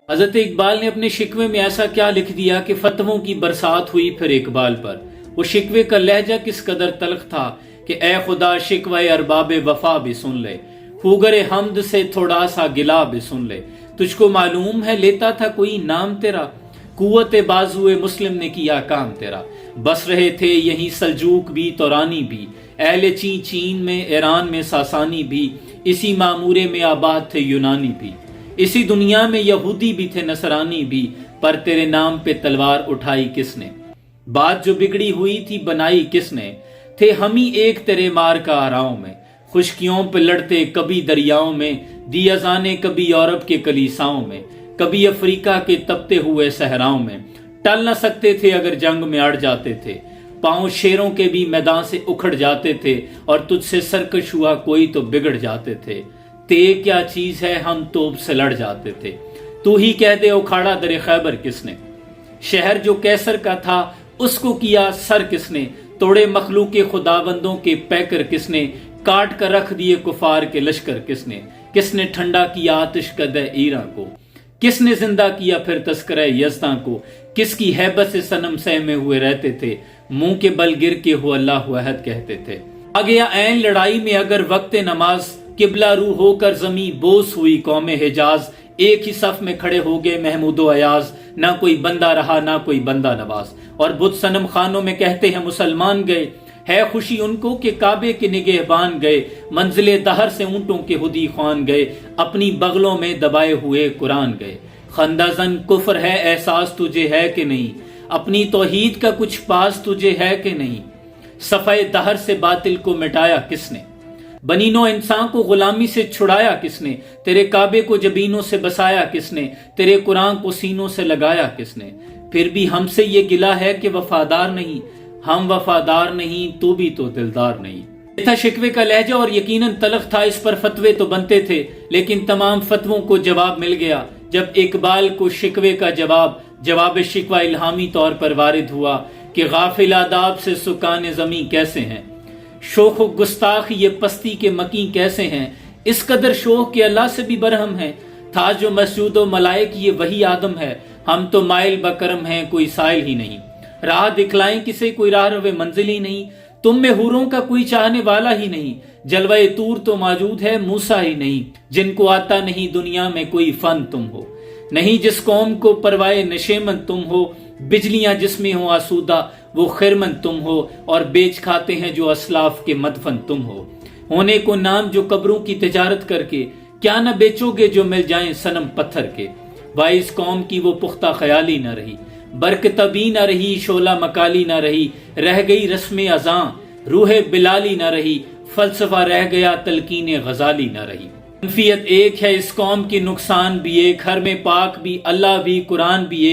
حضرت اقبال نے اپنے شکوے میں ایسا کیا لکھ دیا کہ فتووں کی برسات ہوئی پھر اقبال پر۔ وہ شکوے کا لہجہ کس قدر تلخ تھا کہ اے خدا شکوے ارباب وفا بھی سن لے، خوگر حمد سے تھوڑا سا گلا بھی سن لے۔ تجھ کو معلوم ہے لیتا تھا کوئی نام تیرا، قوت بازوئے مسلم نے کیا کام تیرا۔ بس رہے تھے یہیں سلجوق بھی تورانی بھی، اہل چین میں ایران میں ساسانی بھی، اسی معمورے میں آباد تھے یونانی بھی، اسی دنیا میں یہودی بھی تھے نصرانی بھی، پر تیرے نام پہ تلوار اٹھائی کس نے؟ بات جو بگڑی ہوئی تھی بنائی کس نے؟ تھے ہم ہی ایک تیرے مار کا آراؤں میں، خشکیوں پہ لڑتے کبھی دریاؤں میں، دی اذانے کبھی یورپ کے کلیساؤں میں، کبھی افریقہ کے تپتے ہوئے صحراؤں میں۔ ٹل نہ سکتے تھے اگر جنگ میں اڑ جاتے تھے، پاؤں شیروں کے بھی میدان سے اکھڑ جاتے تھے، اور تجھ سے سرکش ہوا کوئی تو بگڑ جاتے تھے۔ تے کیا چیز ہے ہم توپ سے لڑ جاتے تھے، تو ہی کہہ دے اکھاڑا در خیبر کس نے؟ شہر جو کیسر کا تھا اس کو کیا سر کس نے؟ توڑے مخلوق خداوندوں کے پیکر کس نے؟ کاٹ کر رکھ دیے کفار کے لشکر کس نے؟ کس نے ٹھنڈا کیا آتش قدح ایراں کو؟ کس نے زندہ کیا پھر تذکرہ یزداں کو؟ کس کی ہیبت سے صنم سہمے ہوئے رہتے تھے، منہ کے بل گر کے ہو اللہ احد کہتے تھے۔ آگیا عین لڑائی میں اگر وقت نماز، قبلہ رو ہو کر زمیں بوس ہوئی قوم حجاز، ایک ہی صف میں کھڑے ہو گئے محمود و ایاز، نہ کوئی بندہ رہا نہ کوئی بندہ نواز، اور بت صنم خانوں میں کہتے ہیں مسلمان گئے، ہے خوشی ان کو کہ کعبے کے نگہبان گئے، منزل دہر سے اونٹوں کے ہدی خوان گئے، اپنی بغلوں میں دبائے ہوئے قرآن گئے۔ خندہ زن کفر ہے احساس تجھے ہے کہ نہیں، اپنی توحید کا کچھ پاس تجھے ہے کہ نہیں؟ صفحہ دہر سے باطل کو مٹایا کس نے؟ بنی نو انسان کو غلامی سے چھڑایا کس نے؟ تیرے کعبے کو جبینوں سے بسایا کس نے؟ تیرے قرآن کو سینوں سے لگایا کس نے؟ پھر بھی ہم سے یہ گلہ ہے کہ وفادار نہیں، ہم وفادار نہیں تو بھی تو دلدار نہیں۔ یہ تھا شکوے کا لہجہ اور یقیناً تلخ تھا، اس پر فتوے تو بنتے تھے، لیکن تمام فتووں کو جواب مل گیا جب اقبال کو شکوے کا جواب شکوہ الہامی طور پر وارد ہوا کہ غافل آداب سے سکان زمیں کیسے ہیں، شوخ و گستاخ یہ پستی کے مکیں کیسے ہیں، اس قدر شوخ کہ اللہ سے بھی برہم ہے، تھا جو مسجود و ملائک یہ وہی آدم ہے، ہم تو مائل بکرم ہیں کوئی سائل ہی نہیں، راہ دکھلائیں کسے کوئی راہ روے منزل ہی نہیں، تم میں حوروں کا کوئی چاہنے والا ہی نہیں، جلوہ طور تو موجود ہے موسیٰ ہی نہیں، جن کو آتا نہیں دنیا میں کوئی فن تم ہو، نہیں جس قوم کو پروائے نشیمن تم ہو، بجلیاں جس میں ہو آسودہ وہ خرمن تم ہو، اور بیچ کھاتے ہیں جو اسلاف کے مدفن تم ہو، ہونے کو نام جو قبروں کی تجارت کر کے، کیا نہ بیچو گے جو مل جائیں صنم پتھر کے؟ وائس قوم کی وہ پختہ خیالی نہ رہی، برکتبی نہ رہی، شعلہ مکالی نہ رہی، رہ گئی رسم اذاں، روح بلالی نہ رہی، فلسفہ رہ گیا تلقین غزالی نہ رہی۔ منفیت ایک ہے اس قوم کی، نقصان بھی ایک، حرم پاک بھی، اللہ بھی، قرآن بھی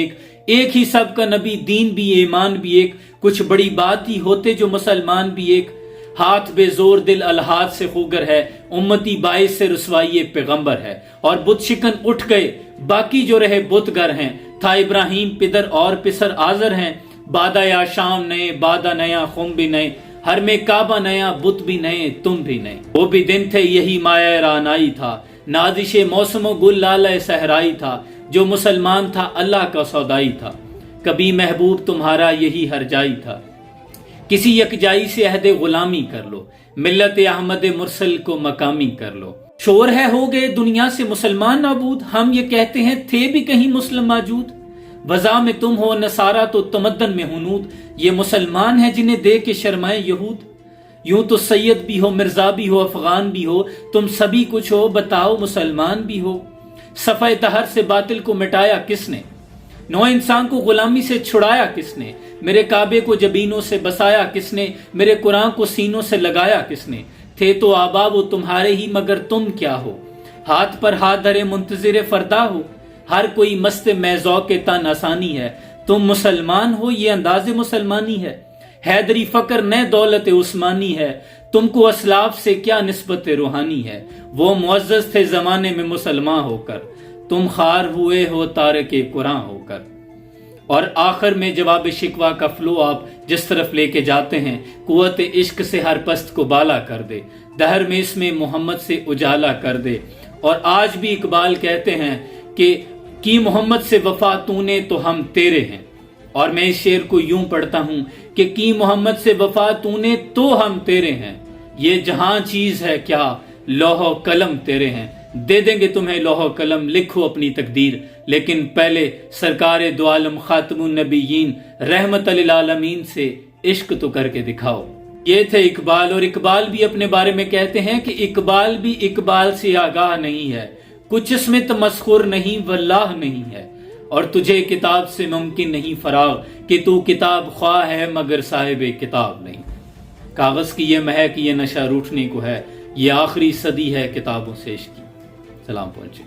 ایک ہی سب کا نبی، دین بھی ایمان بھی ایک، کچھ بڑی بات ہی ہوتے جو مسلمان بھی ایک، ہاتھ بے زور دل الحاد سے خوگر ہے، امتی باعث سے رسوائی پیغمبر ہے، اور بت شکن اٹھ گئے باقی جو رہے بت گر ہیں، تھا ابراہیم پدر اور پسر آزر ہیں، بادہ یا شام نئے، بادہ نیا خم بھی نئے، ہر میں کعبہ نیا، بت بھی نئے، تم بھی نئے، وہ بھی دن تھے یہی مایہ رانائی تھا، نازش موسم و گل لالہ صحرائی تھا، جو مسلمان تھا اللہ کا سودائی تھا، کبھی محبوب تمہارا یہی ہر جائی تھا، کسی یکجائی سے عہد غلامی کر لو، ملت احمد مرسل کو مقامی کر لو۔ شور ہے ہو گئے دنیا سے مسلمان نابود، ہم یہ کہتے ہیں تھے بھی کہیں مسلم موجود، وضع میں تم ہو نصارہ تو تمدن میں ہنود، یہ مسلمان ہیں جنہیں دے کے شرمائے یہود، یوں تو سید بھی ہو مرزا بھی ہو افغان بھی ہو، تم سبھی کچھ ہو بتاؤ مسلمان بھی ہو۔ صفحہ طہر سے باطل کو مٹایا کس نے؟ نو انسان کو غلامی سے چھڑایا کس نے؟ میرے کعبے کو جبینوں سے بسایا کس نے؟ میرے قرآن کو سینوں سے لگایا کس نے؟ تھے تو آبا وہ تمہارے ہی مگر تم کیا ہو، ہاتھ پر ہاتھ دھرے منتظر فردا ہو، ہر کوئی مست میذوق تن آسانی ہے، تم مسلمان ہو یہ انداز مسلمانی ہے، حیدری فقر نہ دولت عثمانی ہے، تم کو اسلاف سے کیا نسبت روحانی ہے، وہ معزز تھے زمانے میں مسلمان ہو کر، تم خار ہوئے ہو تارک قرآن ہو کر۔ اور آخر میں جواب شکوہ کا فلو آپ جس طرف لے کے جاتے ہیں، قوت عشق سے ہر پست کو بالا کر دے، دہر میں اس میں محمد سے اجالا کر دے۔ اور آج بھی اقبال کہتے ہیں کہ کی محمد سے وفا تو نے تو ہم تیرے ہیں. اور میں اس شعر کو یوں پڑھتا ہوں کہ کی محمد سے وفا تو نے تو ہم تیرے ہیں. یہ جہاں چیز ہے کیا لوح و قلم تیرے ہیں. دے دیں گے تمہیں لوح و قلم، لکھو اپنی تقدیر، لیکن پہلے سرکار دو عالم خاتم النبیین رحمت للعالمین سے عشق تو کر کے دکھاؤ. یہ تھے اقبال. اور اقبال بھی اپنے بارے میں کہتے ہیں کہ اقبال بھی اقبال سے آگاہ نہیں ہے، کچھ اس میں تمسخر نہیں واللہ نہیں ہے. اور تجھے کتاب سے ممکن نہیں فراغ کہ تو کتاب خواہ ہے مگر صاحب کتاب نہیں. کاغذ کی یہ مہک، یہ نشہ روٹھنے کو ہے، یہ آخری صدی ہے کتابوں سے عشق کی. سلام پہنچے.